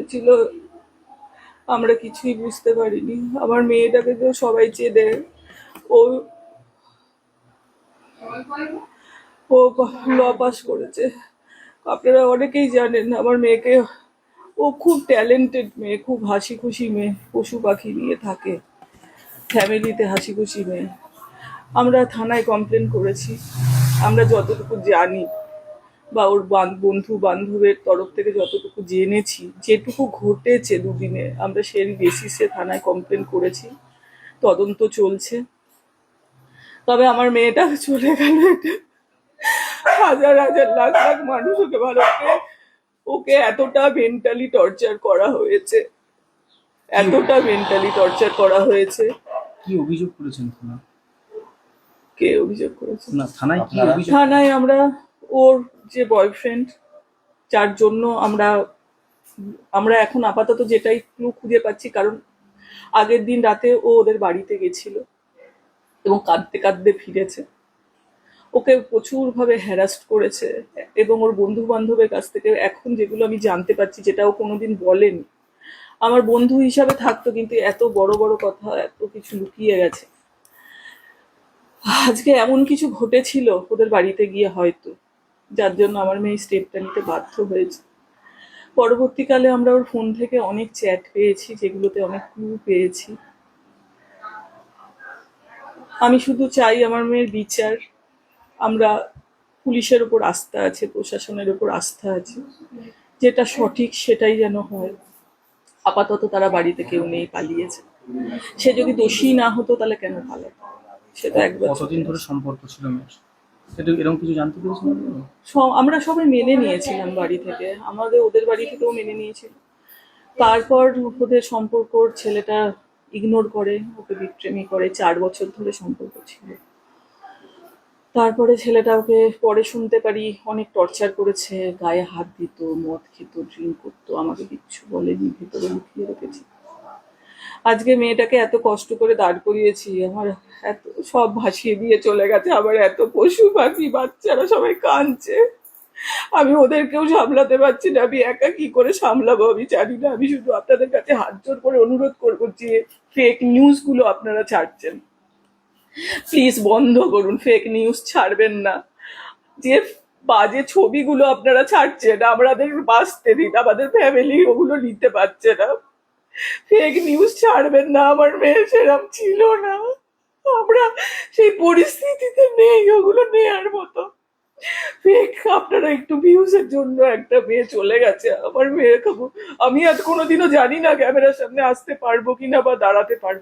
হয়েছিল আমরা কিছুই বুঝতে পারিনি। আমার মেয়েটাকে তো সবাই চেনে। ও ও ল পাস করেছে, আপনারা অনেকেই জানেন আমার মেয়েকে। ও খুব ট্যালেন্টেড মেয়ে, খুব হাসি খুশি মেয়ে, পশু পাখি নিয়ে থাকে, ফ্যামিলিতে হাসি খুশি মেয়ে। আমরা থানায় কমপ্লেন করেছি, আমরা যতটুকু জানি বা ওর বন্ধু বান্ধবের তরফ থেকে যতটুকু জেনেছি, যেটুকু ঘটেছে দুদিনে, আমরা সেই বেসিসে থানায় কমপ্লেন করেছি, তদন্ত চলছে। তবে আমার মেয়েটা চলে গেল, এটা হাজার হাজার লাখ লাখ মানুষ ওকে ভালোবাসে। ওকে এতটা মেন্টালি টর্চার করা হয়েছে, এতটা মেন্টালি টর্চার করা হয়েছে। কি অভিযোগ করেছেন থানা? কে অভিযোগ করেছে? না, থানায় কি অভিযোগ? থানায় আমরা ওর যে বয়ফ্রেন্ড, যার জন্য আমরা এখন আপাতত যেটাই ক্লু খুঁজে পাচ্ছি, কারণ আগের দিন রাতে ও ওদের বাড়িতে গেছিল এবং কাঁদতে কাঁদতে ফিরেছে। ওকে প্রচুর ভাবে হ্যারাস্ট করেছে এবং ওর বন্ধু বান্ধবের কাছ থেকে এখন যেগুলো আমি জানতে পারছি, যেটা ও কোনোদিন বলেনি। আমার বন্ধু হিসাবে থাকতো, কিন্তু এত বড় বড় কথা, এত কিছু লুকিয়ে গেছে। আজকে এমন কিছু ঘটেছিল ওদের বাড়িতে গিয়ে হয়তো, যার জন্য আমার মেয়ে স্টেপটা নিতে বাধ্য হয়েছে। পরবর্তীকালে আমরা ওর ফোন থেকে অনেক চ্যাট পেয়েছি, যেগুলোতে অনেক ক্লু পেয়েছি। আমি শুধু চাই আমার মেয়ের বিচার। আমরা পুলিশের উপর আস্থা আছে, প্রশাসনের উপর আস্থা আছে, যেটা সঠিক সেটাই যেন হয়। আপাতত তারা বাড়িতে কেউ নেই, পালিয়েছে। সে যদি দোষী না হতো তাহলে কেন পালাতো? সেটা একবার কতদিন ধরে সম্পর্ক ছিল মেয়ের? এটা এরকম কিছু জানতে পেরেছিলেন? আমরা সবাই মেনে নিয়েছিলাম বাড়ি থেকে, আমাদের ওদের বাড়ি থেকেও মেনে নিয়েছিল। তারপর ওদের সম্পর্ক, ছেলেটা ইগনোর করে, ওকে বিট্রেমি করে। 4 বছর ধরে সম্পর্ক ছিল। তারপরে ছেলেটা ওকে পরে শুনতে পারি অনেক টর্চার করেছে, গায়ে হাত দিত, মদ খেত, ড্রিঙ্ক করতো, আমাকে কিচ্ছু বলেনি, ভেতরে লুকিয়ে রেখেছি। আজকে মেয়েটাকে এত কষ্ট করে দাঁড় করিয়েছি, আমার এত সব ভাসিয়ে দিয়ে চলে গেছে। আবার এত পশু পাখি বাচ্চারা সবাই কাঁদছে, আমি ওদেরকেও সামলাতে পারছি না। আমি একা কি করে সামলাবো আমি জানি না। আমি শুধু আপনাদের কাছে হাত জোর করে অনুরোধ করবো যে ফেক নিউজ গুলো আপনারা ছাড়ছেন, প্লিজ বন্ধ করুন। ফেক নিউজ ছাড়বেন না। যে বাজে ছবিগুলো আপনারা ছাড়ছেন, আমাদের বাঁচতে দিন, আমাদের ফ্যামিলি ওগুলো নিতে পারছে না। ফেক নিউজ ছাড়বেন না। আমার মেয়ে সেরকম ছিল না, আমরা সেই পরিস্থিতিতে নেই ওগুলো নেয়ার মতো। ফেক, আপনারা একটু ভিউজের জন্য একটা মেয়ে চলে গেছে, আমার মেয়ে। আমি আর কোনোদিনও জানি না ক্যামেরার সামনে আসতে পারবো কিনা বা দাঁড়াতে পারবো।